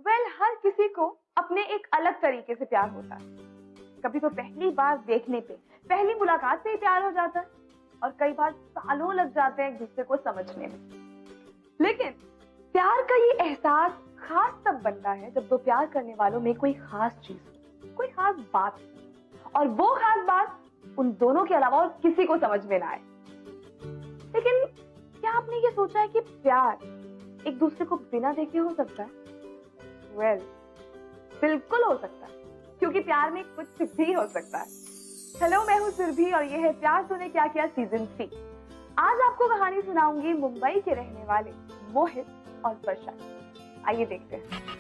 हर किसी को अपने एक अलग तरीके से प्यार होता है। कभी तो पहली बार देखने पे, पहली मुलाकात से ही प्यार हो जाता है, और कई बार सालों लग जाते हैं एक दूसरे को समझने में। लेकिन प्यार का ये एहसास खास तब बनता है जब दो प्यार करने वालों में कोई खास चीज हो, कोई खास बात हो, और वो खास बात उन दोनों के अलावा और किसी को समझ में ना आए। लेकिन क्या आपने ये सोचा है कि प्यार एक दूसरे को बिना देखे हो सकता है? बिल्कुल हो सकता है, क्योंकि प्यार में कुछ भी हो सकता है। हेलो, मैं हूँ सुरभि और ये है प्यार तूने क्या किया सीजन 3। आज आपको कहानी सुनाऊंगी मुंबई के रहने वाले मोहित और वर्षा। आइए देखते हैं।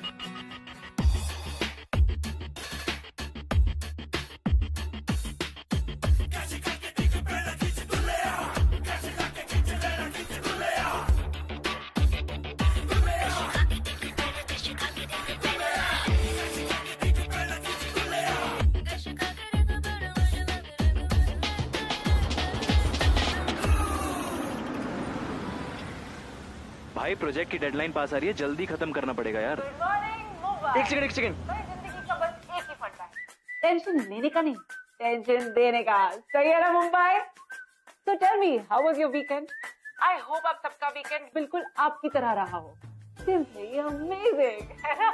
भाई प्रोजेक्ट की डेडलाइन पास आ रही है, जल्दी खत्म करना पड़ेगा यार। एक सेकंड। जिंदगी का बस एक ही फंडा है, टेंशन लेने का नहीं, टेंशन देने का। सही है ना Mumbai? So tell me, how was your weekend? I hope आप सबका वीकेंड बिल्कुल आपकी तरह रहा हो। Simply amazing, है ना?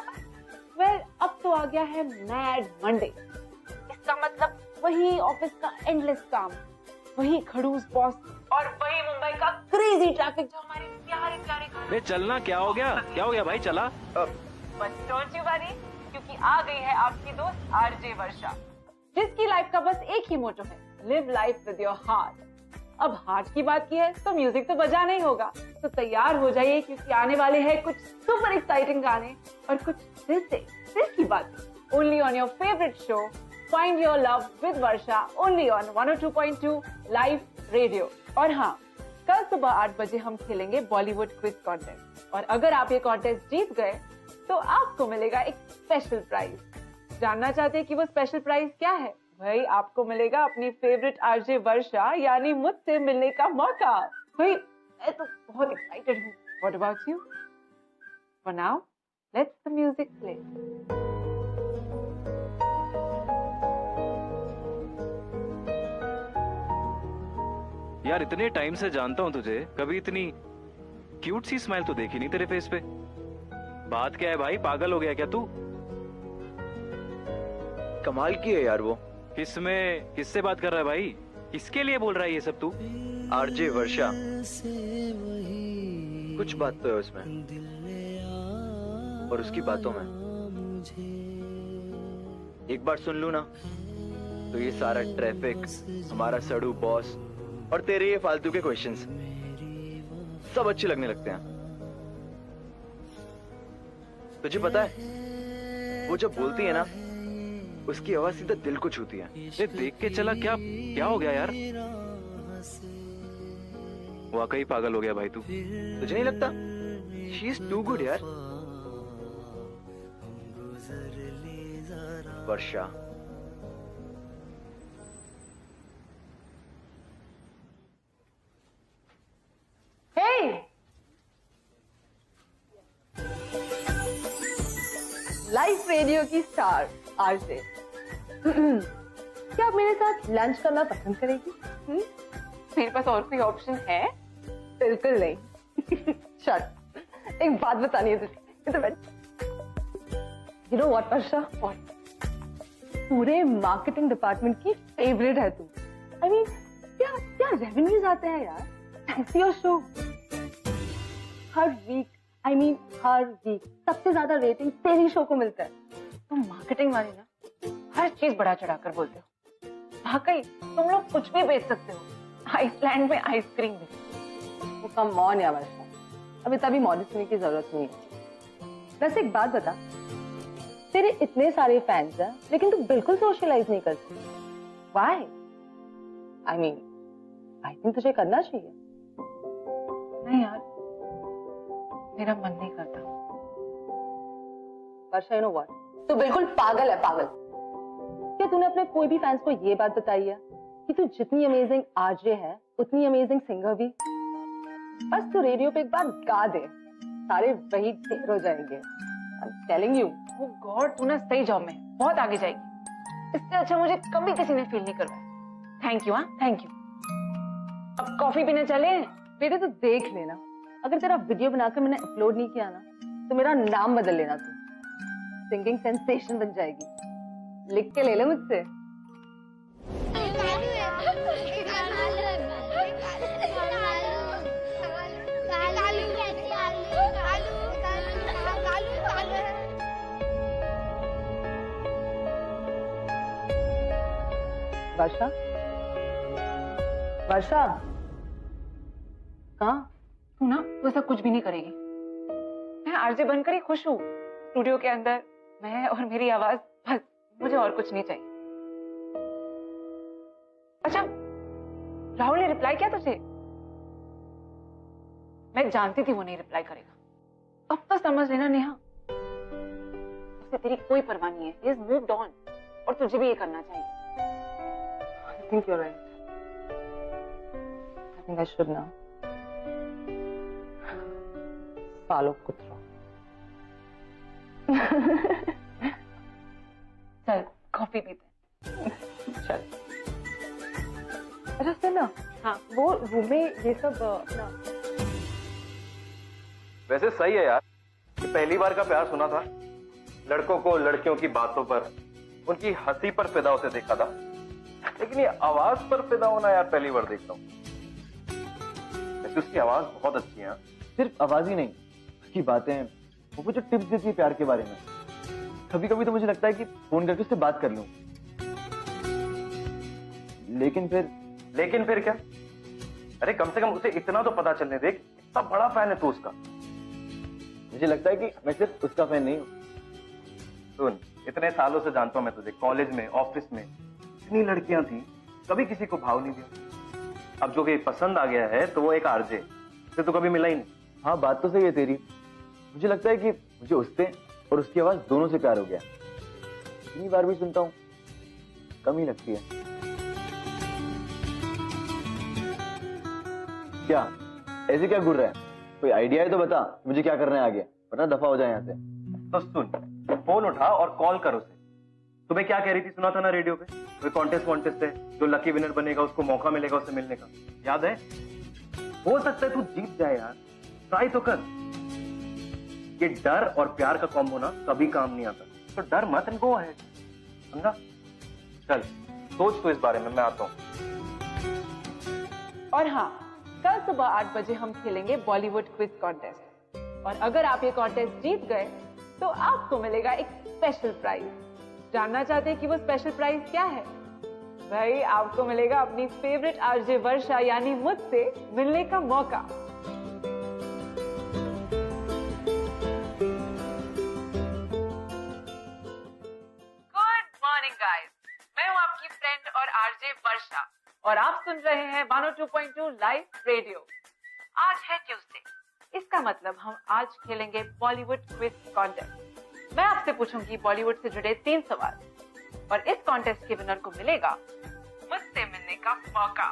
Well, अब तो आ गया है मैड मंडे। इसका मतलब वही ऑफिस का एंडलेस काम, वही खड़ूस बॉस और वही मुंबई का क्रेजी ट्रैफिक जो हमारे प्यारे प्यारे चलना। क्या हो गया भाई? चला बस डोंट यू वरी, क्योंकि आ गई है आपकी दोस्त आरजे वर्षा, जिसकी लाइफ का बस एक ही मोटो है, live life with your heart. अब हार्ट की बात की है तो म्यूजिक तो बजाना ही होगा, तो तैयार हो जाइए, क्योंकि आने वाले हैं कुछ सुपर एक्साइटिंग गाने और कुछ दिल की बात, only on your favourite show find your love with Varsha, only on 102.2 live radio. और हाँ, कल सुबह 8 बजे हम खेलेंगे बॉलीवुड क्विज कॉन्टेस्ट, और अगर आप ये कॉन्टेस्ट जीत गए तो आपको मिलेगा एक स्पेशल प्राइज। जानना चाहते हैं कि वो स्पेशल प्राइज क्या है? भाई आपको मिलेगा अपनी फेवरेट आरजे वर्षा यानी मुझसे मिलने का मौका। भाई मैं तो बहुत एक्साइटेड हूँ। What about you? For now let's the music play. यार इतने टाइम से जानता हूँ तुझे, कभी इतनी क्यूट सी स्माइल तो देखी नहीं तेरे फेस पे। बात क्या है भाई, पागल हो गया क्या तू? कमाल की है यार वो। किससे बात कर रहा है भाई? किसके लिए बोल रहा है ये सब तू? आरजे वर्षा, कुछ बात तो है उसमें और उसकी बातों में। एक बार सुन लूं ना तो ये सारा ट्रैफिक, हमारा सड़ू बॉस और तेरे ये फालतू के क्वेश्चंस सब अच्छे लगने लगते हैं। तुझे पता है वो जब बोलती है ना, उसकी आवाज सीधा दिल को छूती है। ये देख के चला, क्या हो गया यार? वाकई पागल हो गया भाई तू। तुझे नहीं लगता? शी इज टू गुड यार। वर्षा, लाइव रेडियो की स्टार आरजे, क्या आप मेरे साथ लंच करना पसंद करेगी? मेरे पास और कोई ऑप्शन है? बिल्कुल नहीं। शट, एक बात बतानी है तुझे। यू नो व्हाट वर्षा, पूरे मार्केटिंग डिपार्टमेंट की फेवरेट है तू। आई मीन क्या रेवेन्यूज आते हैं यार थैंक्स टू योर शो। हर वीक सबसे ज्यादा रेटिंग तेरी शो को मिलता है। तुम मार्केटिंग वाले ना हर चीज बढ़ा चढ़ा कर बोलते हो। वाकई तुम लोग कुछ भी बेच सकते हो। आइसलैंड में आइसक्रीम भी। वो कम ऑन या वर्षा, अब इतना भी मॉडर्न होने की जरूरत नहीं है। वैसे एक बात बता, तेरे इतने सारे फैंस हैं लेकिन तू बिल्कुल सोशलाइज नहीं करती। व्हाई? आई थिंक तुझे करना चाहिए। नहीं यार, मेरा मन नहीं करता। वर्षा, यू नो व्हाट, तू बिल्कुल पागल है, पागल। क्या तूने अपने कोई भी फैंस को ये बात बताई है कि तू जितनी अमेजिंग आरजे है उतनी अमेजिंग सिंगर भी? बस तू रेडियो पे एक बार गा दे, सारे वही ढेर हो जाएंगे। I'm telling you, oh God, तू ना सही जॉब में है, बहुत आगे जाएगी। इससे अच्छा मुझे कभी किसी ने फील नहीं करवाया। थैंक यू, हाँ थैंक यू। अब कॉफी पीने चले? बेटे तो देख लेना, अगर तेरा वीडियो बनाकर मैंने अपलोड नहीं किया ना तो मेरा नाम बदल लेना तू। सिंगिंग सेंसेशन बन जाएगी। लिख के ले ले मुझसे। वर्षा, वर्षा, कहाँ? तू ना तू ऐसा कुछ भी नहीं करेगी। मैं आरजे बनकर ही खुश हूँ। स्टूडियो के अंदर मैं और मेरी आवाज, बस मुझे और कुछ नहीं चाहिए। अच्छा, राहुल ने रिप्लाई किया तुझे? मैं जानती थी वो नहीं रिप्लाई करेगा। अब तो समझ लेना नेहा, उसे तेरी कोई परवाह नहीं है। He has moved on, और तुझे भी ये करना चाहिए। I think you're right. I think I should now. सालो कुत्रा। चल कॉफी पीते हैं। चल। अच्छा सुन ना, हाँ वो रूम में ये सब अपना। वैसे सही है यार कि पहली बार का प्यार सुना था। लड़कों को लड़कियों की बातों पर, उनकी हंसी पर फिदा होते देखा था, लेकिन ये आवाज पर फिदा होना यार पहली बार देखता हूँ। वैसे उसकी आवाज बहुत अच्छी है। सिर्फ आवाज ही नहीं, उसकी बातें, वो मुझे टिप्स देती है प्यार के बारे में। कभी कभी तो मुझे लगता है कि फोन करके उससे बात कर लूं, लेकिन फिर क्या? अरे कम से कम उसे इतना तो पता चलने दे, इतना बड़ा फैन है तू उसका। मुझे लगता है कि मैं सिर्फ उसका फैन नहीं हूँ। सुन, इतने सालों से जानता हूं मैं तुझे, कॉलेज में, ऑफिस में इतनी लड़कियां थी, कभी किसी को भाव नहीं दिया। अब जो कि पसंद आ गया है तो वो एक आरजे से तो कभी मिला ही नहीं। हाँ बात तो सही है तेरी। मुझे लगता है कि मुझे उससे और उसकी आवाज दोनों से प्यार हो गया। इतनी बार भी सुनता हूँ, कम ही लगती है। क्या ऐसे क्या घूर रहा है? कोई आइडिया है तो बता, मुझे क्या करना है आगे, वरना दफा हो जाए यहाँ से। तो सुन, फोन उठा और कॉल कर उसे। तुम्हें क्या कह रही थी, सुना था ना रेडियो पे? कोई कॉन्टेस्ट है, जो लकी विनर बनेगा उसको मौका मिलेगा उससे मिलने का, याद है? हो सकता है तू जीत जाए यार, ट्राई तो कर। ये डर और प्यार का कॉम्बो ना कभी काम नहीं आता, तो डर मत एंड गो अहेड, समझा? चल सोच तो इस बारे में, मैं आता हूँ। और हाँ, कल सुबह 8 बजे हम खेलेंगे बॉलीवुड क्विज कॉन्टेस्ट, और अगर आप ये कॉन्टेस्ट जीत गए तो आपको मिलेगा एक स्पेशल प्राइज। जानना चाहते हैं कि वो स्पेशल प्राइज क्या है? भाई आपको मिलेगा अपनी फेवरेट आरजे वर्षा यानी मुझसे मिलने का मौका। गुड मॉर्निंग गाइस, मैं हूँ आपकी फ्रेंड और आरजे वर्षा, और आप सुन रहे हैं 102.2 लाइव रेडियो। आज है ट्यूसडे, इसका मतलब हम आज खेलेंगे बॉलीवुड क्विज कॉन्टेस्ट। मैं आपसे पूछूंगी बॉलीवुड से जुड़े 3 सवाल, और इस कॉन्टेस्ट के विनर को मिलेगा मुझसे मिलने का मौका।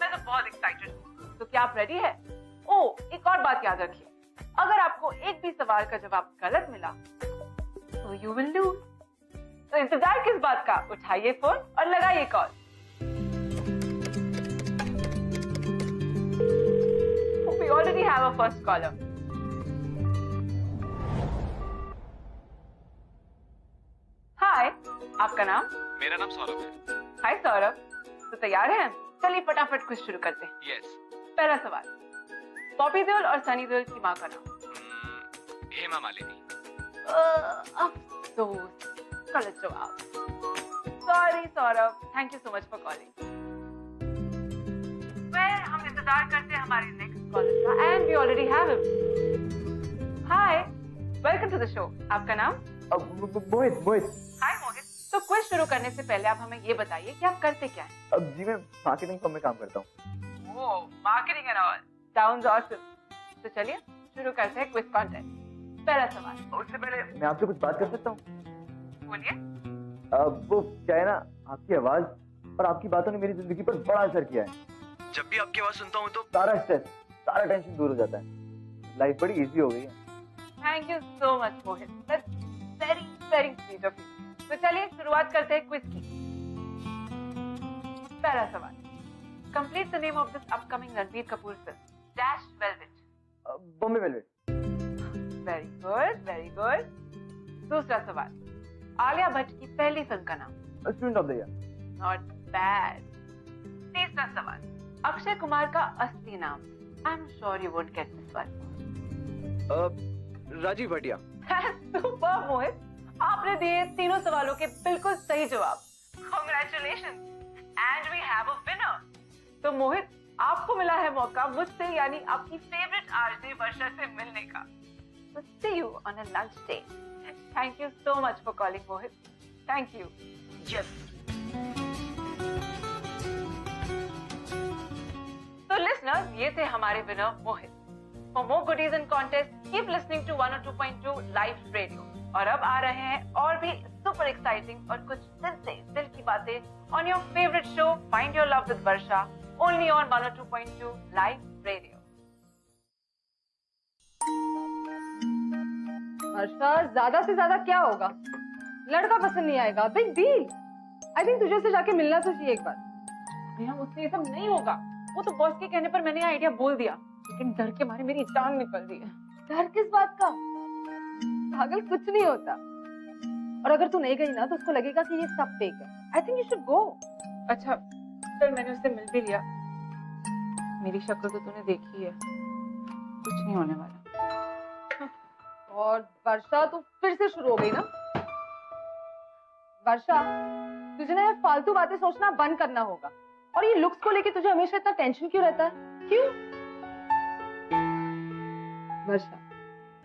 मैं तो बहुत एक्साइटेड हूँ, तो क्या आप रेडी है? ओ, एक और बात याद रखिए, अगर आपको एक भी सवाल का जवाब गलत मिला तो यू विल लूज। तो इंतजार किस बात का, उठाइए फोन और लगाइए call. We already have a first caller. Hi, आपका नाम? मेरा नाम सौरभ है। हाय सौरभ, तो तैयार हैं? चलिए फटाफट क्विज शुरू करते हैं। यस। पहला सवाल, बॉबी देओल और सनी देओल की माँ का नाम? हेमा मालिनी। अफसोस, गलत जवाब। Sorry Saurabh, thank you so much for calling. हम इंतजार करते हैं हमारे नेक्स्ट कॉलर का, and we already have him. Hi, welcome to the show. आपका नाम? मोहित। हाय मोहित, तो क्विज शुरू करने से पहले आप हमें ये बताइए कि आप करते क्या हैं? अब जी मैं मार्केटिंग फर्म में काम करता हूँ। Oh, marketing and all, sounds awesome. तो चलिए शुरू करते हैं क्विज कॉन्टेस्ट। पहला सवाल। उससे पहले मैं आपसे कुछ बात कर सकता हूँ? बोलिए। वो क्या है ना, आपकी आवाज और आपकी बातों ने मेरी जिंदगी पर बड़ा असर किया है। जब भी आपकी आवाज सुनता हूँ तो सारा स्ट्रेस, सारा टेंशन दूर हो जाता है। लाइफ बड़ी इजी हो गई है। Thank you so much Mohit, that's very very sweet of you. तो चलिए शुरुआत करते हैं क्विज की। पहला सवाल, complete the name of this upcoming Ranbir Kapoor film dash velvet. Bombay velvet. Very good very good. दूसरा सवाल, आलिया भट्ट की पहली फिल्म का नाम। Student of the year. Not bad. तीसरा सवाल, अक्षय कुमार का असली नाम। आई am sure you won't get this one. Rajiv Bhatia. Super Mohit, आपने दिए तीनों सवालों के बिल्कुल सही जवाब। Congratulations and we have a winner. तो मोहित, आपको मिला है मौका मुझसे यानी आपकी फेवरेट आरजे वर्षा से मिलने का। So see you on a lunch date. Thank you so much for calling, Mohit. Thank you. Yes. So listeners, ये थे हमारे winner Mohit. For more goodies and contests, keep listening to 102.2 Live Radio. और अब आ रहे हैं और भी super exciting और कुछ दिल से दिल की बातें on your favorite show Find Your Love with Varsha, only on 102.2 Live Radio. वर्षा, ज्यादा से ज्यादा क्या होगा? लड़का पसंद नहीं आएगा, बिग डील। आई थिंक तुझे उससे जाके मिलना तो चाहिए एक बार। भैया मुझसे ये सब नहीं होगा। वो तो बॉस के कहने पर मैंने आइडिया बोल दिया, लेकिन डर के मारे मेरी जान निकल रही है। डर किस बात का? पागल, कुछ नहीं होता। और अगर तू नहीं गई ना तो उसको लगेगा कि ये सब फेक है। I think you should go. अच्छा चल, मैंने उससे मिल भी लिया। मेरी शक्ल तो तूने देखी है, कुछ नहीं होने वाला। और वर्षा, तू फिर से शुरू हो गई ना। वर्षा, तुझे ना ये फालतू बातें सोचना बंद करना होगा। और ये लुक्स को लेके तुझे हमेशा इतना टेंशन क्यों रहता है? क्यों? वर्षा,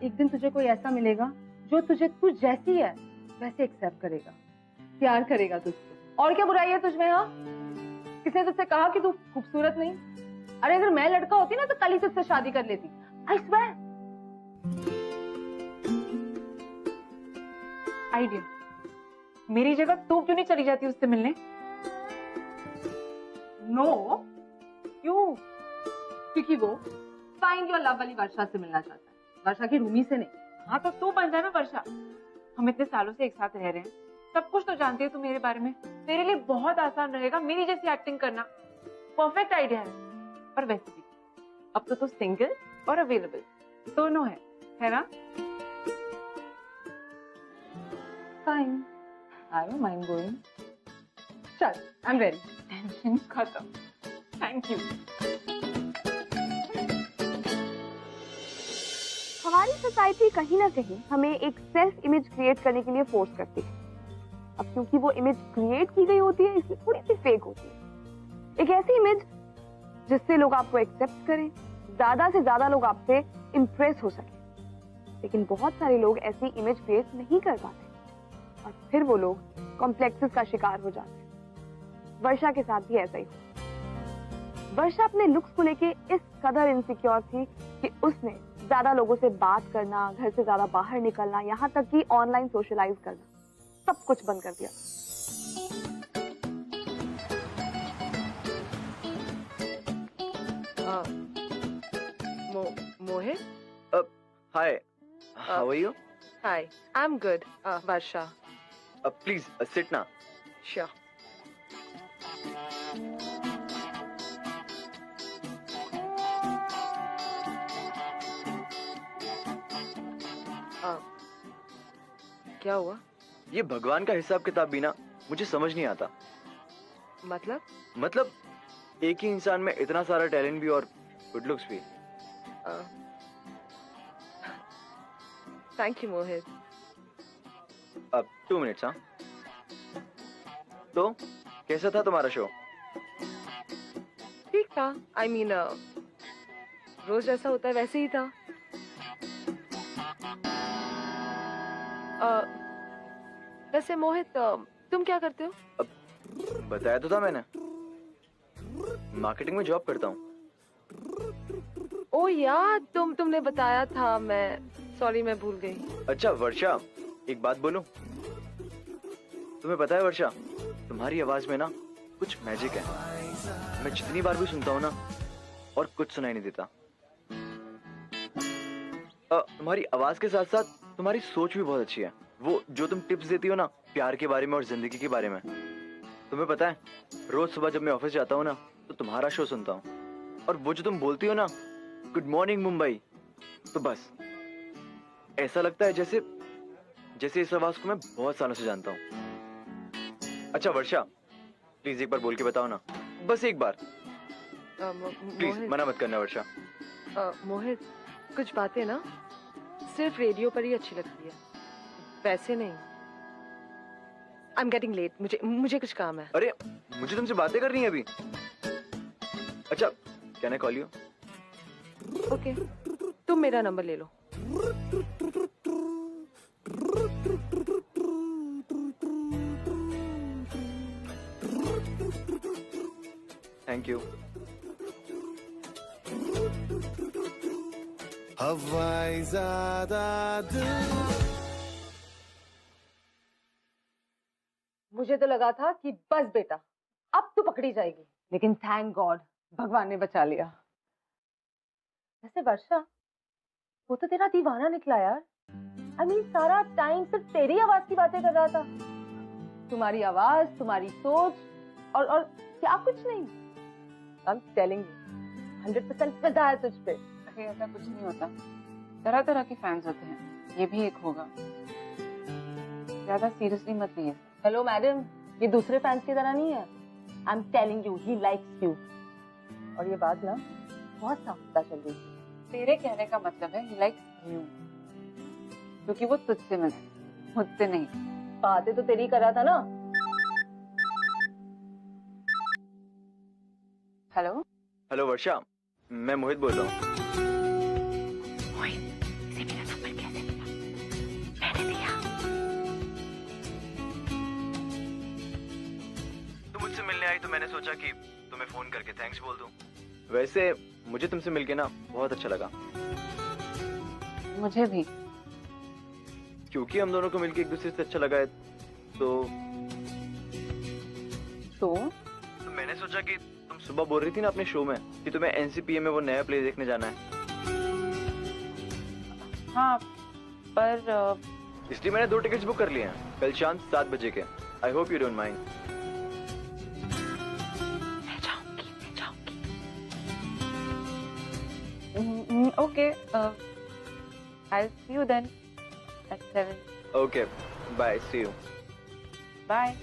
एक दिन तुझे कोई ऐसा मिलेगा जो तुझे तू जैसी है वैसे एक्सेप्ट करेगा, प्यार करेगा तुझसे। और क्या बुराई है तुझमें? हाँ, किसने तुझसे कहा कि तू खूबसूरत नहीं? अरे अगर मैं लड़का होती ना तो कल ही तुझसे शादी कर लेती। I swear. आइडिया, मेरी जगह तू क्यों नहीं चली जाती उससे मिलने? नो, क्यों? क्योंकि वो फाइंड योर लव वाली वर्षा से मिलना चाहता है, वर्षा की रूमी से नहीं। हाँ तो तू बन जाए ना वर्षा। हम इतने सालों से एक साथ रह रहे हैं, सब कुछ तो जानती है तू मेरे बारे में। तेरे लिए बहुत आसान रहेगा मेरी जैसी एक्टिंग करना। परफेक्ट आइडिया है। और वैसे भी अब तो तू सिंगल और अवेलेबल दोनों है ना? Fine, I don't mind going. चल, आई एम रेडी। टेंशन खत्म। Thank you. हमारी सोसाइटी कहीं ना कहीं हमें एक सेल्फ इमेज क्रिएट करने के लिए फोर्स करती है। अब क्योंकि वो इमेज क्रिएट की गई होती है इसलिए थोड़ी सी फेक होती है। एक ऐसी इमेज जिससे लोग आपको एक्सेप्ट करें, ज्यादा से ज्यादा लोग आपसे इंप्रेस हो सके। लेकिन बहुत सारे लोग ऐसी इमेज क्रिएट नहीं कर पाते और फिर वो लोग कॉम्प्लेक्सेस का शिकार हो जाते हैं। वर्षा के साथ भी ऐसा ही हुआ। वर्षा अपने लुक्स को लेके इस कदर इनसिक्योर थी कि उसने ज्यादा लोगों से बात करना, घर से ज्यादा बाहर निकलना, यहाँ तक कि ऑनलाइन सोशलाइज करना, सब कुछ बंद कर दिया। Mohit? Hi. How are you? Hi, I'm good. Varsha. Please sit now. Sure. क्या हुआ? ये भगवान का हिसाब किताब भी ना मुझे समझ नहीं आता। मतलब एक ही इंसान में इतना सारा टैलेंट भी और गुड लुक्स भी। थैंक यू मोहित। अब 2 मिनट्स। हाँ, तो कैसा था तुम्हारा शो? ठीक था। I mean, रोज जैसा होता है वैसे ही था। वैसे मोहित, तुम क्या करते हो? अब बताया तो था मैंने, मार्केटिंग में जॉब करता हूँ। ओ यार, तुमने बताया था। सॉरी, मैं भूल गई। अच्छा वर्षा, एक बात बोलूं? तुम्हें पता है वर्षा, तुम्हारी आवाज में ना कुछ मैजिक है। मैं जितनी बार भी सुनता हूँ ना और कुछ सुनाई नहीं देता। तुम्हारी आवाज के साथ साथ तुम्हारी सोच भी बहुत अच्छी है। वो जो तुम टिप्स देती हो ना प्यार के बारे में और जिंदगी के बारे में, तुम्हें पता है रोज सुबह जब मैं ऑफिस जाता हूँ ना तो तुम्हारा शो सुनता हूँ, और वो जो तुम बोलती हो ना गुड मॉर्निंग मुंबई, तो बस ऐसा लगता है जैसे जैसे इस आवाज को मैं बहुत सालों से जानता हूँ। अच्छा वर्षा, प्लीज एक बार बोल के बताओ ना, बस एक बार प्लीज, मना मत करना वर्षा। मोहित, कुछ बातें ना सिर्फ रेडियो पर ही अच्छी लगती है, वैसे नहीं। आई एम गेटिंग लेट, मुझे कुछ काम है। अरे मुझे तुमसे बातें करनी है अभी। अच्छा, can I call you? Okay, तुम मेरा नंबर ले लो। Thank you. हवाई ज़्यादा दिल। मुझे तो लगा था कि बस बेटा अब तो पकड़ी जाएगी, लेकिन थैंक गॉड भगवान ने बचा लिया। वैसे वर्षा, वो तो तेरा दीवाना निकला यार। I mean, सारा टाइम सिर्फ तेरी आवाज की बातें कर रहा था। तुम्हारी आवाज, तुम्हारी सोच और क्या कुछ नहीं। I'm telling you, 100% फिदा है तुझ पे। अरे ऐसा कुछ नहीं होता, तरह तरह के फैंस होते हैं, ये भी एक होगा। ज्यादा सीरियसली मत लीजिए। हेलो मैडम, ये दूसरे फैंस की तरह नहीं है। I am telling you, he likes you. और ये बात ना बहुत साफ पता चल रही है। तेरे कहने का मतलब है ही लाइक्स यू, क्योंकि वो तुझसे मिला, मुझसे नहीं। बातें तो तेरी कर रहा था ना। हेलो हेलो वर्षा, मैं मोहित बोल रहा हूँ। तुम मुझसे मिलने आई तो मैंने सोचा कि तुम्हें फोन करके थैंक्स बोल दूं। वैसे मुझे तुमसे मिलके ना बहुत अच्छा लगा, मुझे भी, क्योंकि हम दोनों को मिलके एक दूसरे से अच्छा लगा है। तो मैंने सोचा कि तुम सुबह बोल रही थी ना अपने शो में कि तुम्हें एनसीपीए में वो नया प्ले देखने जाना है। हाँ पर इसलिए मैंने 2 टिकट्स बुक कर लिए हैं कल शाम 7 बजे के। I hope you don't mind. Okay, I'll see you then at 7. Okay, bye, see you. Bye.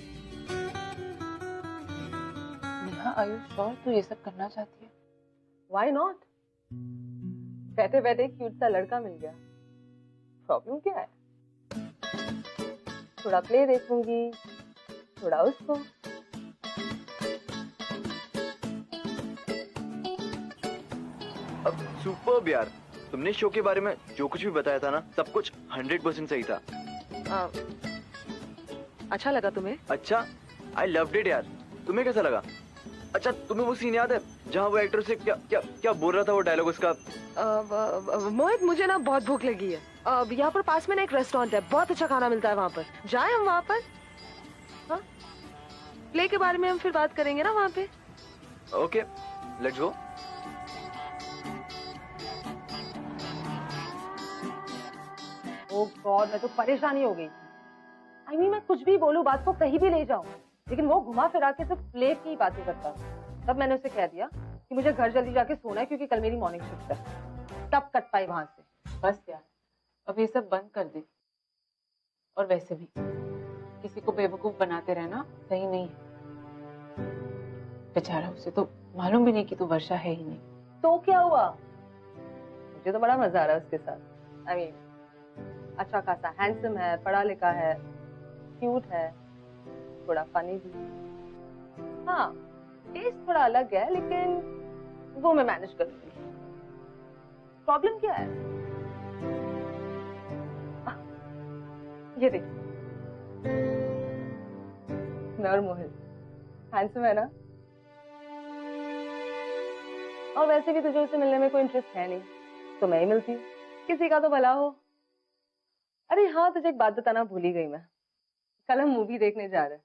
Neha, are you sure तू ये सब करना चाहती है? Why not? बैठे बैठे क्यूट सा लड़का मिल गया, प्रॉब्लम क्या है? थोड़ा प्ले देखूंगी, थोड़ा उसको। अब सुपर्ब यार, तुमने शो के बारे में जो कुछ भी बताया था ना सब कुछ 100% सही था। अच्छा लगा तुम्हें? अच्छा, आई लव्ड इट यार। तुम्हें कैसा लगा? अच्छा, तुम्हें वो सीन याद है जहाँ वो एक्टर से क्या क्या क्या बोल रहा था, वो डायलॉग उसका? मोहित, मुझे ना बहुत भूख लगी है। यहाँ पर पास में ना एक रेस्टोरेंट है, बहुत अच्छा खाना मिलता है वहाँ पर। जाए हम वहाँ पर? हाँ, प्ले के बारे में हम फिर बात करेंगे ना वहाँ पे। Okay, let's go. Oh God, मैं तो परेशानी हो गई। I mean, मैं कुछ भी बोलूं, बात को कहीं भी ले जाऊं, लेकिन वो घुमा फिरा के सिर्फ प्ले की बातें करता। तब मैंने उसे कह दिया कि मुझे घर जल्दी जाके सोना है क्योंकि कल मेरी मॉर्निंग शिफ्ट है। तब कट पाई वहां से। बस यार, अब ये सब बंद कर दे। और वैसे भी किसी को बेवकूफ बनाते रहना सही नहीं है। बेचारा, उसे तो मालूम भी नहीं कि तू वर्षा है ही नहीं। तो क्या हुआ? मुझे तो बड़ा मजा आ रहा है उसके साथ। I mean, अच्छा खासा हैंडसम है, पढ़ा लिखा है, क्यूट है, थोड़ा फनी भी। हाँ, टेस्ट थोड़ा अलग है, लेकिन वो मैं मैनेज कर लूंगी। प्रॉब्लम क्या है? ये देख, नर मोहित हैंडसम है ना? और वैसे भी तुझे उससे मिलने में कोई इंटरेस्ट है नहीं, तो मैं ही मिलती हूँ, किसी का तो भला हो। अरे हाँ, तुझे एक बात बताना भूल ही गई मैं। कल हम मूवी देखने जा रहे हैं,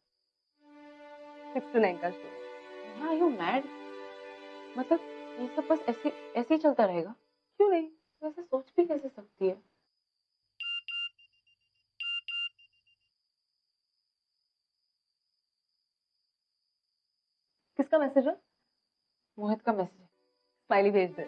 6 to 9 का शो। हाँ, यू मैड? मतलब ये सब बस ऐसे ऐसे ही चलता रहेगा? क्यों नहीं, तो ऐसे सोच भी कैसे सकती है? किसका मैसेज है? मोहित का मैसेज। स्माइली भेज दे।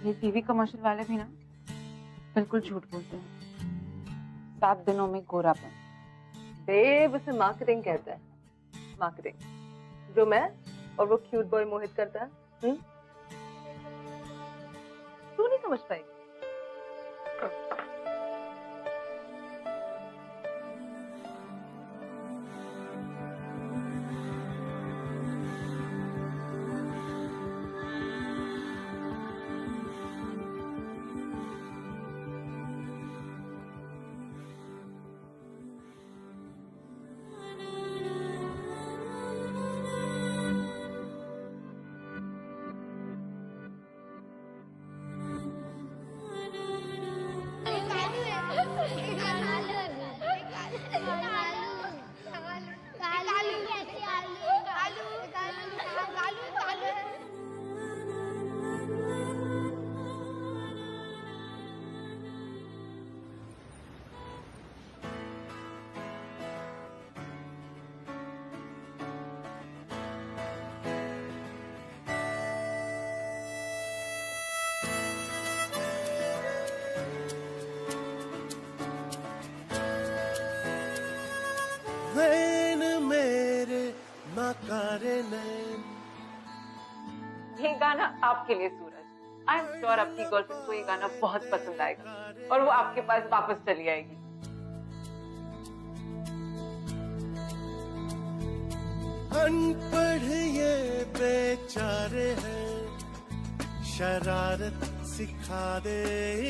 ये टीवी कमर्शियल वाले भी ना बिल्कुल झूठ बोलते हैं। 7 दिनों में गोरापन। देव उसे मार्केटिंग कहता है, मार्केटिंग, जो मैं और वो क्यूट बॉय मोहित करता है। तू नहीं समझ पाएगी। नैन मेरे नकारे नैन। ये गाना आपके लिए सूरज। आई एम श्योर आपकी गर्लफ्रेंड को ये गाना बहुत पसंद आएगा और वो आपके पास वापस चली आएगी। अनपढ़ ये बेचारे हैं, शरारत सिखा दे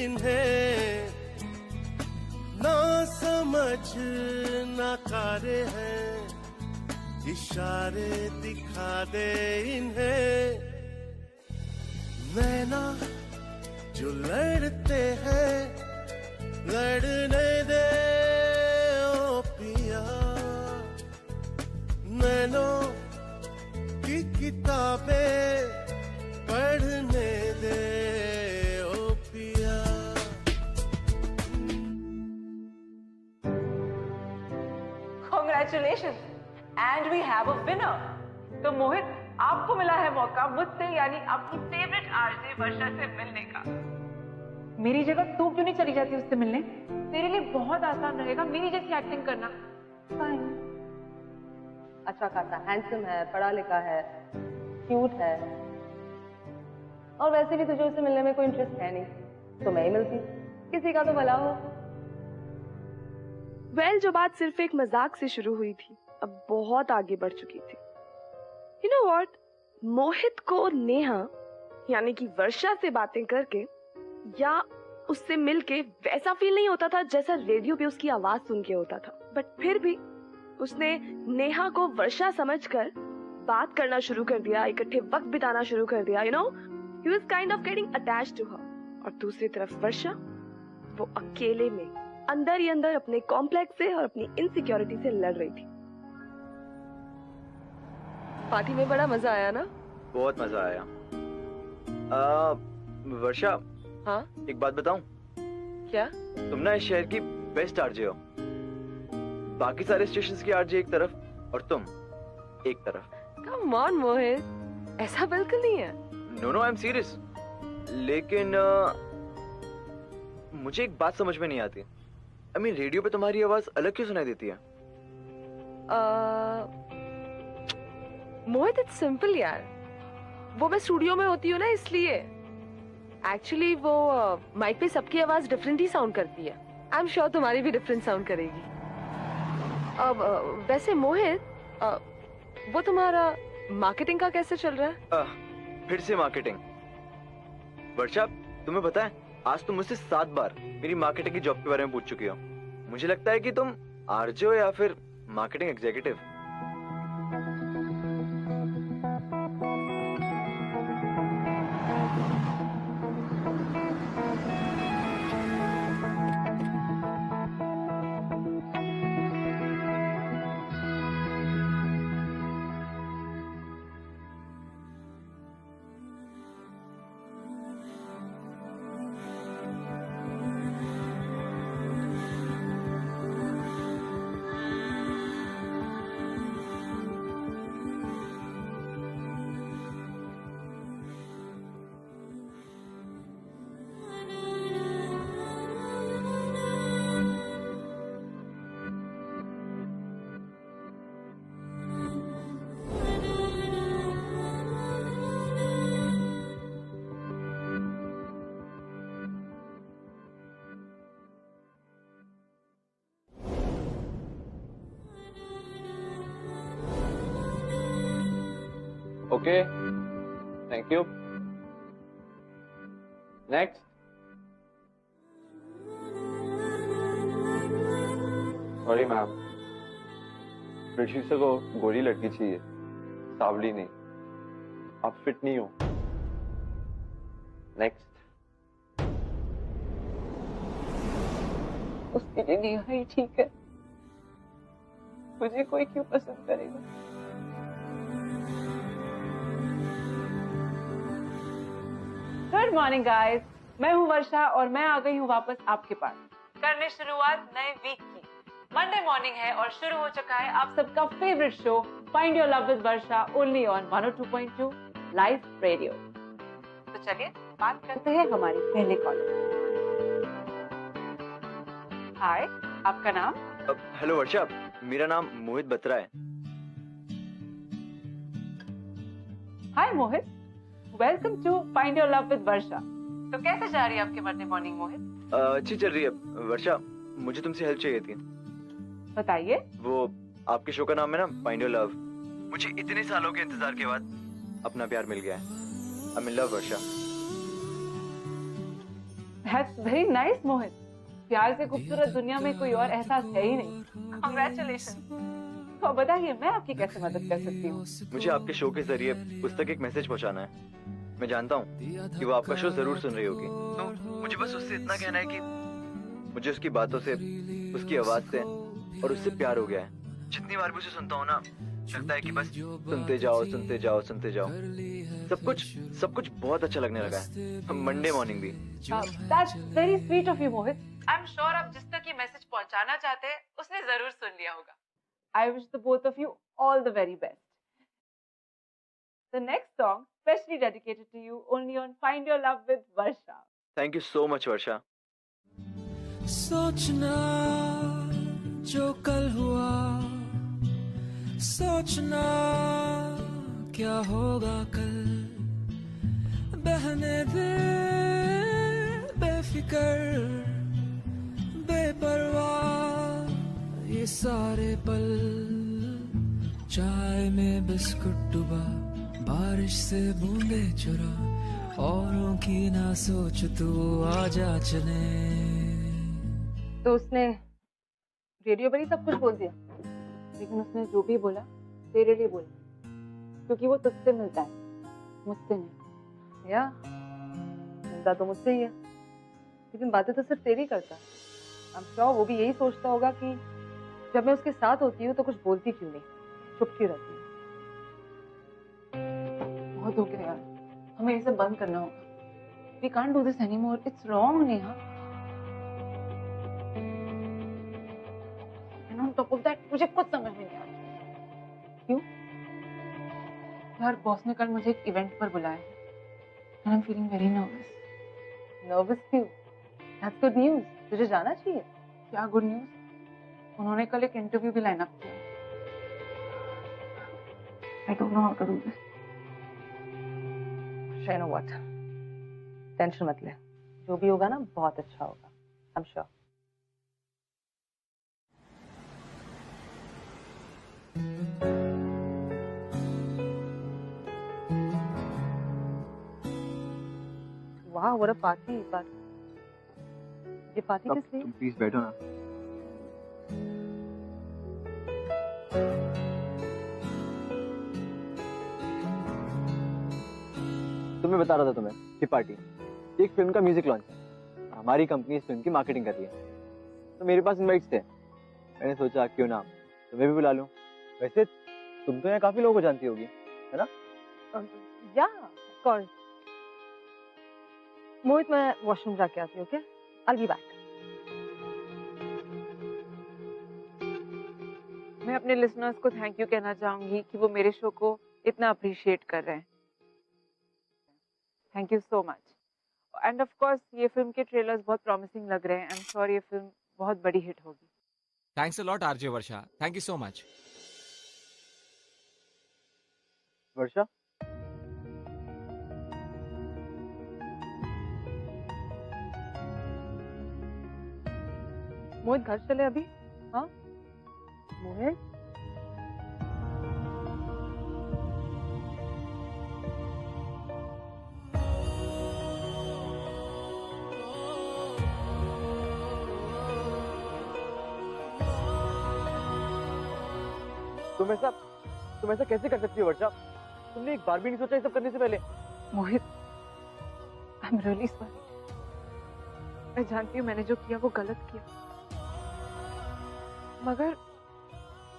इन्हें। ना समझ नकारे हैं, इशारे दिखा दे इन्हें। नैना जो लड़ते हैं, लड़ने दे ओ पिया। नैनों की किताबें पढ़ने दे ओ पिया। Congratulations, and we have a winner. तो मोहित, आपको मिला है मौका मुझसे यानी आपकी फेवरेट आरजे वर्षा से मिलने का। मेरी जगह तू क्यों नहीं चली जाती उससे मिलने? तेरे लिए बहुत आसान रहेगा मेरी जैसी एक्टिंग करना। फाइन, अच्छा खासा हैंडसम है, पढ़ा लिखा है, क्यूट है, और वैसे भी तुझे उससे मिलने में कोई इंटरेस्ट है नहीं, तो मैं ही मिलती, किसी का तो भला हो। वेल, जो बात सिर्फ एक मजाक से शुरू हुई थी अब बहुत आगे बढ़ चुकी थी। यू नो व्हाट, मोहित को नेहा यानी कि वर्षा से बातें करके या उससे मिलके वैसा फील नहीं होता था जैसा रेडियो पे उसकी आवाज सुन के होता था। बट फिर भी उसने नेहा को वर्षा समझकर बात करना शुरू कर दिया, इकट्ठे वक्त बिताना शुरू कर दिया। You know, he was kind of getting attached to her. और दूसरी तरफ वर्षा, वो अकेले में अंदर ही अंदर अपने कॉम्प्लेक्स से और अपनी इनसिक्योरिटी से लड़ रही थी। पार्टी में बड़ा मजा आया ना? बहुत मजा आया। वर्षा, हाँ एक बात बताऊं? क्या? तुम ना इस शहर की बेस्ट आरजे हो। बाकी सारे स्टेशंस की आरजे एक तरफ और तुम एक तरफ। कम ऑन मोहित, ऐसा बिल्कुल नहीं है। No no, I am serious. लेकिन मुझे एक बात समझ में नहीं आती। आई मीन, रेडियो पे तुम्हारी आवाज अलग क्यों सुनाई देती है? मोहित, इट्स सिंपल यार, वो मैं स्टूडियो में होती हूँ ना इसलिए। एक्चुअली वो माइक पे सबकी आवाज डिफरेंट ही साउंड करती है। आई एम श्योर तुम्हारी भी डिफरेंट साउंड करेगी। अब वैसे मोहित, वो तुम्हारा मार्केटिंग का कैसे चल रहा है? फिर से मार्केटिंग? वर्षा, तुम्हें पता है आज तुम मुझसे 7 बार मेरी मार्केटिंग की जॉब के बारे में पूछ चुकी हो। मुझे लगता है कि तुम आरजे हो या फिर marketing executive. Okay, thank you. Next. Sorry ma'am, producer को गोरी लड़की चाहिए, सावली नहीं। आप फिट नहीं हो। नेक्स्ट। उसके लिए नेहा ही ठीक है, मुझे कोई क्यों पसंद करेगा। गुड मॉर्निंग गाइस, मैं हूं वर्षा और मैं आ गई हूं वापस आपके पास करने शुरुआत नए वीक की। मंडे मॉर्निंग है और शुरू हो चुका है आप सबका favourite show find your love with Varsha, only on 102.2 live radio. तो चलिए बात करते हैं हमारी पहले कॉलर। हाय, आपका नाम? हेलो वर्षा, मेरा नाम मोहित बत्रा है। Hi Mohit, welcome to find your love with Varsha. तो कैसे जा रही है आपकी मंडे मॉर्निंग मोहित? अच्छी चल रही है वर्षा, मुझे तुमसे हेल्प चाहिए थी। बताइए। वो आपके शो का नाम है ना फाइंड योर लव। मुझे इतने सालों के इंतजार के बाद अपना प्यार मिल गया है। I am in love Varsha. That's very nice Mohit, प्यार से खूबसूरत दुनिया में कोई और एहसास है ही नहीं। कांग्रेचुलेशन। तो बताइए मैं आपकी कैसे मदद कर सकती हूँ? मुझे आपके शो के जरिए उस तक एक मैसेज पहुँचाना है। मैं जानता हूँ कि वो आपका शो जरूर सुन रही होगी, तो मुझे बस उससे इतना कहना है कि मुझे उसकी बातों से, उसकी आवाज से और उससे प्यार हो गया है। जितनी बार भी उसे सुनता हूँ ना, लगता है कि बस सुनते जाओ सुनते जाओ सुनते जाओ। सब कुछ बहुत अच्छा लगने लगा है, मंडे मॉर्निंग भी। That's very sweet of you Mohit. I'm sure आप जिस तक ये मैसेज पहुंचाना चाहते हैं उसने जरूर सुन लिया होगा। I wish the both of you all the very best. The next song specially dedicated to you, only on Find Your Love with Varsha. Thank you so much वर्षा। सोचना जो कल हुआ, सोचना क्या होगा कल, बहने दे बेफिक्र बेपरवाह ये सारे पल। चाय में बिस्कुट डुबा, बारिश से बूंदे चुरा, औरों की ना सोच तू आजा चले। तो उसने रेडियो पर ही सब कुछ बोल दिया, लेकिन उसने जो भी बोला तेरे लिए बोला, क्योंकि वो तुझसे मिलता है, मुझसे नहीं। या मिलता तो मुझसे ही है, लेकिन बातें तो सिर्फ तेरी करता है। आई एम श्योर वो भी यही सोचता होगा कि जब मैं उसके साथ होती हूँ तो कुछ बोलती क्यों नहीं, चुप क्यों रहती है। बहुत हो गया यार, हमें इसे बंद करना होगा। We can't do this anymore. It's wrong, Neha. And on top of that, मुझे कुछ समझ में नहीं आ रहा। क्यों? यार बॉस ने कल मुझे एक इवेंट पर बुलाया है। And I'm feeling very nervous. Nervous क्यों? That's good news. तुझे जाना चाहिए। क्या गुड न्यूज? उन्होंने कल एक इंटरव्यू भी लाइन अप किया। I don't know how to do this. You know what? Tension मत ले, जो भी होगा ना बहुत अच्छा होगा। आई एम श्योर। वाह, व्हाट अ पार्टी। ये पार्टी किस लिए? तुम प्लीज बैठो ना। तुम्हें बता रहा था तुम्हें कि पार्टी एक फिल्म का म्यूजिक लॉन्च है, हमारी कंपनी इस फिल्म की मार्केटिंग कर रही है, तो मेरे पास इनवाइट्स थे। मैंने सोचा क्यों ना तुम्हें भी बुला लूं। वैसे तुम तो यहाँ काफी लोगों को जानती होगी, है ना? या कौन? मोहित, मैं वॉशरूम जाके आती हूँ। Okay, I will be back. मैं अपने लिसनर्स को थैंक यू कहना चाहूंगी कि वो मेरे शो को इतना अप्रिशिएट कर रहे हैं। Thank you so much. And of course ये फिल्म के ट्रेलर्स बहुत प्रॉमिसिंग लग रहे हैं। आई एम श्योर ये फिल्म बहुत बड़ी हिट होगी। Thanks a lot RJ Varsha, thank you so much. Varsha, Mohit घर चले अभी? हाँ मोहित, तुम ऐसा कैसे कर सकती हो वर्षा? तुमने एक बार भी नहीं सोचा ये सब करने से पहले? मोहित, आई एम रियली सॉरी। मैं जानती हूँ मैंने जो किया वो गलत किया, मगर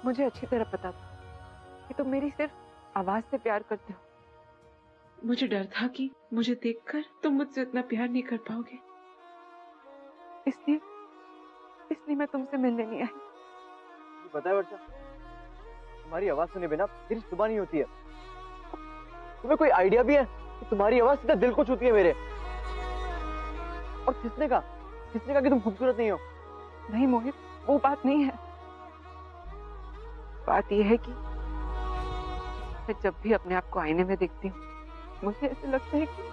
मुझे अच्छी तरह पता था कि तुम मेरी सिर्फ आवाज से प्यार करते हो। मुझे डर था कि मुझे देखकर तुम मुझसे उतना प्यार नहीं कर पाओगे, इसलिए मैं तुमसे मिलने नहीं आई। पता है वर्षा, तुम्हारी आवाज सुने बिना मेरी सुबह नहीं होती है। तुम्हें कोई आइडिया भी है कि तुम्हारी आवाज सीधा दिल को छूती है मेरे? और किसने कहा कि तुम खूबसूरत नहीं हो? नहीं मोहित, वो बात नहीं है। बात यह है कि मैं जब भी अपने आप को आईने में देखती हूँ, मुझे ऐसे लगता है कि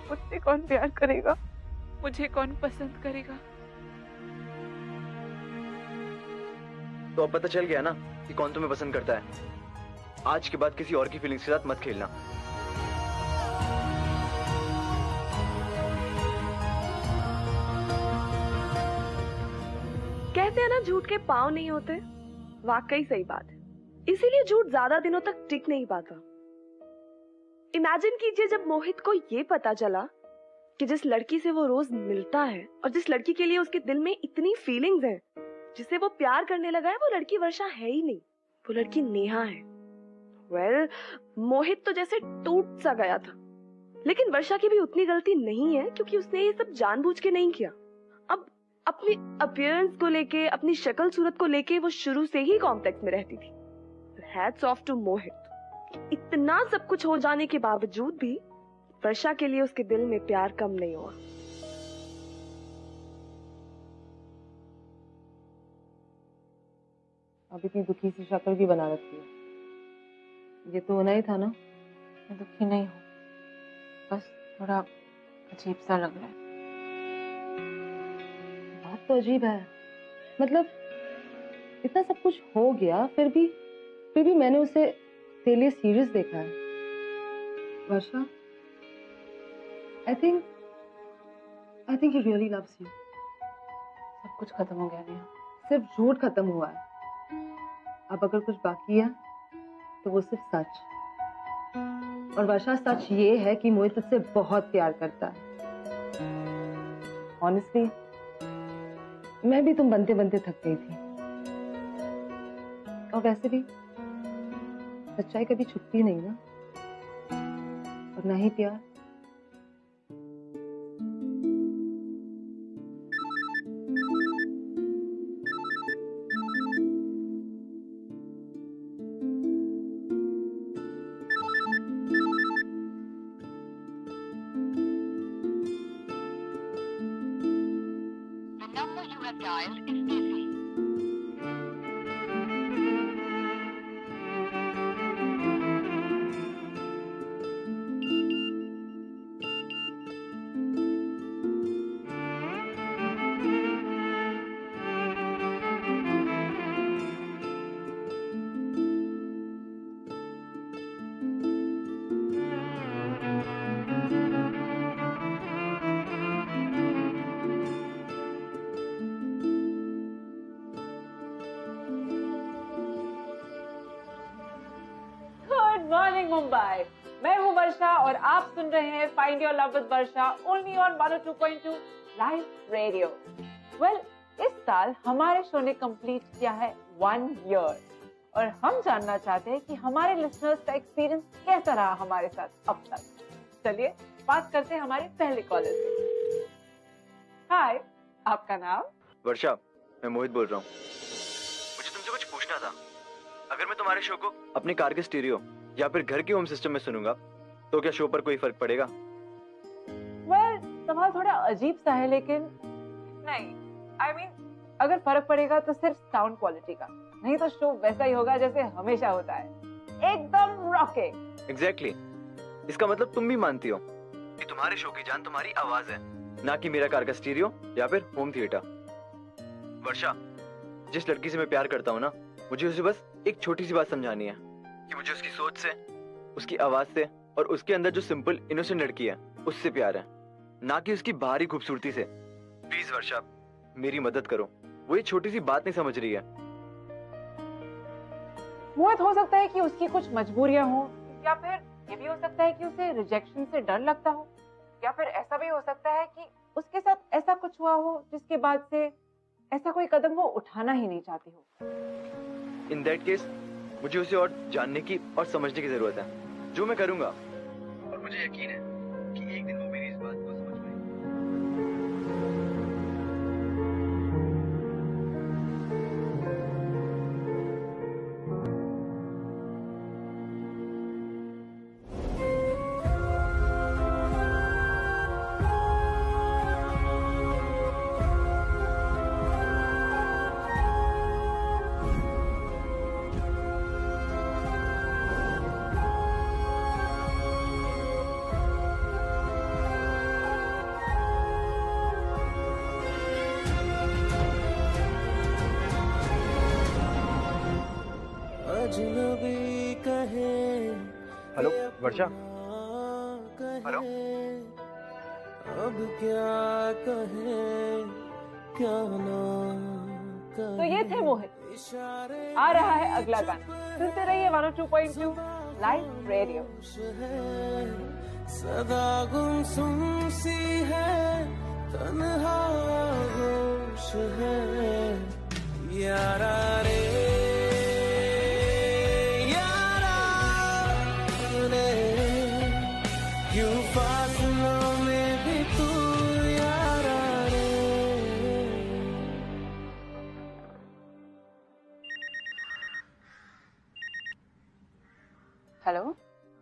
मुझसे कौन प्यार करेगा, मुझे कौन पसंद करेगा। तो अब पता चल गया ना कि कौन तुम्हें पसंद करता है। आज के बाद किसी और की फीलिंग्स के साथ मत खेलना। कहते हैं ना, झूठ के पाँव नहीं होते। वाकई सही बात है, इसीलिए झूठ ज्यादा दिनों तक टिक नहीं पाता। इमेजिन कीजिए जब मोहित को ये पता चला कि जिस लड़की से वो रोज मिलता है और जिस लड़की के लिए उसके दिल में इतनी फीलिंग्स हैं, जिसे वो प्यार करने लगा है, वो लड़की वर्षा है ही नहीं, वो लड़की नेहा है। मोहित तो जैसे टूट सा गया था, लेकिन वर्षा की भी उतनी गलती नहीं है क्योंकि उसने ये सब जानबूझ के नहीं किया। अब अपनी अपीयरेंस को लेके, अपनी शक्ल सूरत को लेके वो शुरू से ही कॉम्प्लेक्स में रहती थी। हैट्स ऑफ टू मोहित, इतना सब कुछ हो जाने के बावजूद भी वर्षा के लिए उसके दिल में प्यार कम नहीं हुआ। अब इतनी दुखी सी शक्ल भी बना रखी है, ये तो होना ही था ना। मैं दुखी नहीं हूँ, बस थोड़ा अजीब सा लग रहा है। बात तो अजीब है, मतलब इतना सब कुछ हो गया, फिर भी मैंने उसे तेरे लिए सीरियस देखा है। वर्षा, I think he really loves you. सब कुछ खत्म हो गया नेहा। सिर्फ झूठ खत्म हुआ है, अब अगर कुछ बाकी है तो वो सिर्फ सच। और वर्षा, सच ये है कि मोहित तुझसे बहुत प्यार करता है। ऑनेस्टली मैं भी तुम बनते बनते थक गई थी, और वैसे भी सच्चाई कभी छुपती नहीं ना, और ना ही प्यार। मुंबई, मैं हूं वर्षा और आप सुन रहे हैं find your love with Varsha only on 102.2 live radio. Well, इस साल हमारे शो ने कंप्लीट किया है 1 ईयर, और हम जानना चाहते हैं कि हमारे लिसनर्स का एक्सपीरियंस कैसा रहा हमारे साथ अब तक। चलिए बात करते हैं हमारे पहले कॉलर से। हाय, आपका नाम? वर्षा, मैं मोहित बोल रहा हूँ। मुझे तुमसे कुछ पूछना था। अगर मैं तुम्हारे शो को अपने कार के स्टीरियो या फिर घर के होम सिस्टम में सुनूंगा तो क्या शो पर कोई फर्क पड़ेगा? वेल, सवाल थोड़ा अजीब सा है, लेकिन नहीं, I mean, अगर फर्क पड़ेगा तो सिर्फ साउंड क्वालिटी का, नहीं तो शो वैसा ही होगा जैसे हमेशा होता है, एकदम रॉकिंग। एग्जैक्टली। इसका मतलब तुम भी मानती हो कि तुम्हारे शो की जान तुम्हारी आवाज है, ना कि मेरा कार का स्टीरियो या फिर होम थिएटर। वर्षा, जिस लड़की से मैं प्यार करता हूँ ना, मुझे उसे बस एक छोटी सी बात समझानी है कि मुझे उसकी सोच से, उसकी आवाज से और उसके अंदर जो सिंपल इनोसेंट लड़की है उससे प्यार है, ना कि उसकी बाहरी खूबसूरती से। प्लीज वर्षा, मेरी मदद करो, वो ये छोटी सी बात नहीं समझ रही है। मोहित हो सकता है कि उसकी कुछ मजबूरियां हो, या फिर ये भी हो सकता है कि उसे रिजेक्शन से डर लगता हो, या फिर ऐसा भी हो सकता है कि उसके साथ ऐसा कुछ हुआ हो जिसके बाद से ऐसा कोई कदम वो उठाना ही नहीं चाहती हो। इन दैट केस मुझे उसे और जानने की और समझने की जरूरत है, जो मैं करूंगा। और मुझे यकीन है कि एक दिन वो मेरी इस बात को समझ पाएगी। हेलो वर्षा। हेलो। अब क्या कहे क्या ना तो ये थे मोहित। आ रहा है अगला गाना, सुनते रहिए 102.2 लाइव रेडियो। सदा गुमसुम सी है, तन्हा होश है, यारा रे यारा रे, क्यों फासलों में भी तू यारा रे। Hello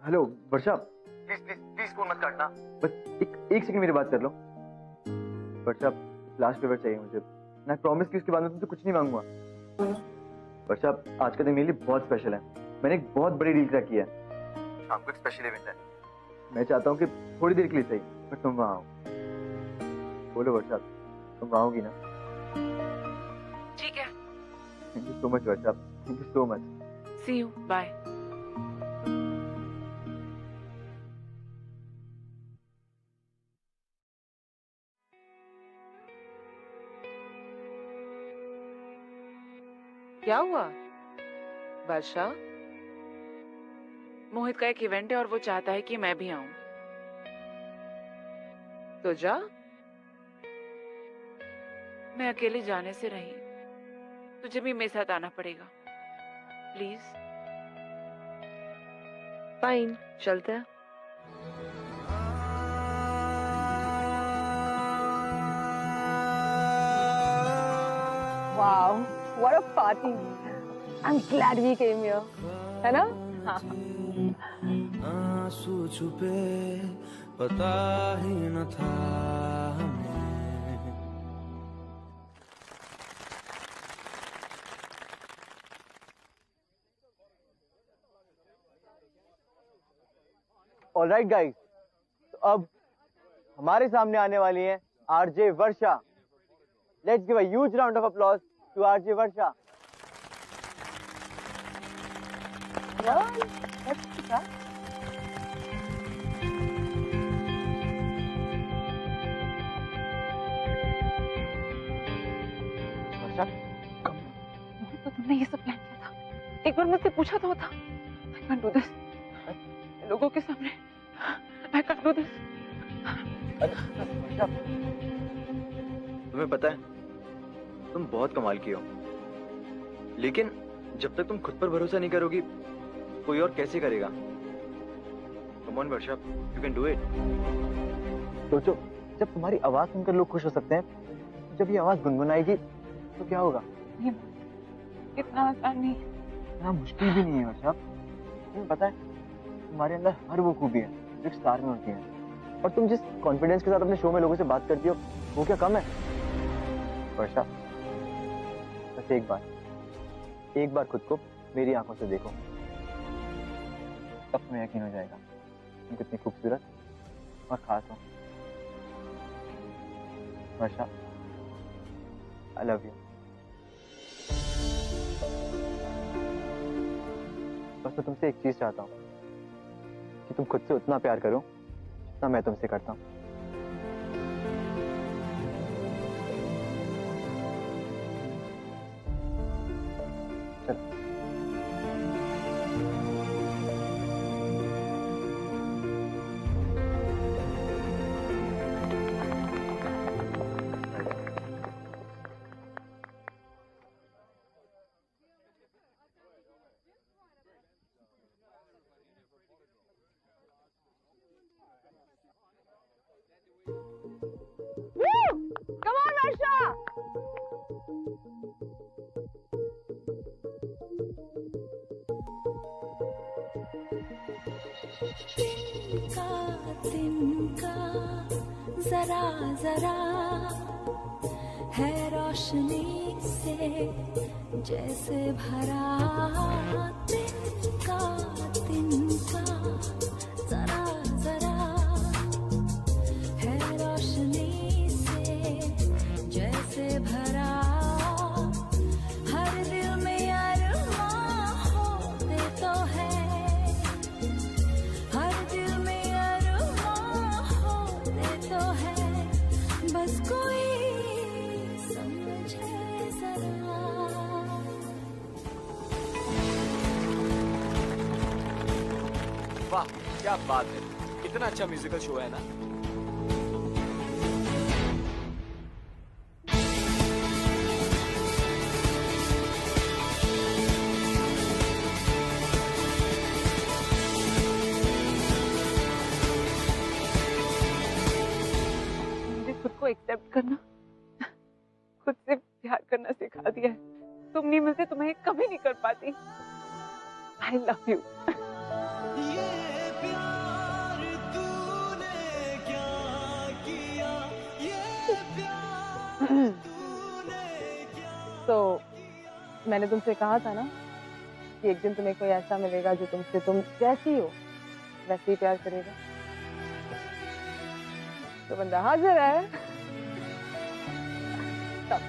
hello Varsha, please please please phone मत काटना, बस एक सेकंड मेरी बात कर लो। वर्षा, लास्ट फेवर चाहिए मुझे। मैं प्रॉमिस की उसके बाद में तुमसे कुछ नहीं मांगूंगा। वर्षा, आज का दिन मेरे लिए बहुत स्पेशल है। मैंने एक बहुत बड़ी डील क्रैक की है। शाम को एक स्पेशल इवेंट है। मैं चाहता हूँ कि थोड़ी देर के लिए सही, पर तुम वहाँ आओ। बोलो वर्षा, तुम आओगी ना? ठीक है। Thank you so much Varsha, thank you so much. See you, bye. क्या हुआ वर्षा? मोहित का एक इवेंट है और वो चाहता है कि मैं भी आऊं। तो जा। मैं अकेले जाने से रही, तुझे भी मेरे साथ आना पड़ेगा, प्लीज। फाइन, चलते हैं। Wow, what a party! I'm glad we came here. है ना? हाँ। आंसू छुपे पता ही न था हमें। ऑलराइट गाइस, तो अब हमारे सामने आने वाली है RJ Varsha. Let's give a huge round of applause to RJ Varsha. Varsha, Mohit, तो तुमने ये सब प्लान किया था। एक बार मुझसे पूछा तो होता। I can't do this. लोगों के सामने I can't do this. तुम्हें पता है, तुम बहुत कमाल की हो, लेकिन जब तक तुम खुद पर भरोसा नहीं करोगी, कोई और कैसे करेगा? Come on Varsha, you can do it. सोचो, जब तुम्हारी आवाज सुनकर लोग खुश हो सकते हैं, जब ये आवाज गुनगुनाएगी तो क्या होगा? ये इतना आसान नहीं, इतना मुश्किल भी नहीं है वर्षा। तुम्हें पता है, तुम्हारे अंदर हर वो खूबी है जो एक स्टार में होती है, और तुम जिस कॉन्फिडेंस के साथ अपने शो में लोगों से बात करती हो, वो क्या कम है? वर्षा, बस एक बार खुद को मेरी आंखों से देखो, तब तुम्हें यकीन हो जाएगा तुम कितनी खूबसूरत और खास हो। वर्षा, आई लव यू। बस मैं तुमसे एक चीज चाहता हूँ कि तुम खुद से उतना प्यार करो जितना मैं तुमसे करता हूँ। चलो। जा। तिनका जरा जरा है रोशनी से जैसे भरा, तिनका तिनका जरा जरा है रोशनी से जैसे भरा, हर दिल में अरमां होते तो है, हर दिल में अरमां होते तो है, बस कोई समझे जरा। वाह क्या बात है, कितना अच्छा म्यूजिकल शो है ना। मुझे खुद को एक्सेप्ट करना, खुद से प्यार करना सिखा दिया है। तुम नहीं मिलते तो मैं कभी नहीं कर पाती। I love you. तो मैंने तुमसे कहा था ना कि एक दिन तुम्हें कोई ऐसा मिलेगा जो तुमसे तुम जैसी हो वैसे ही प्यार करेगा। तो बंदा हाजिर है। तब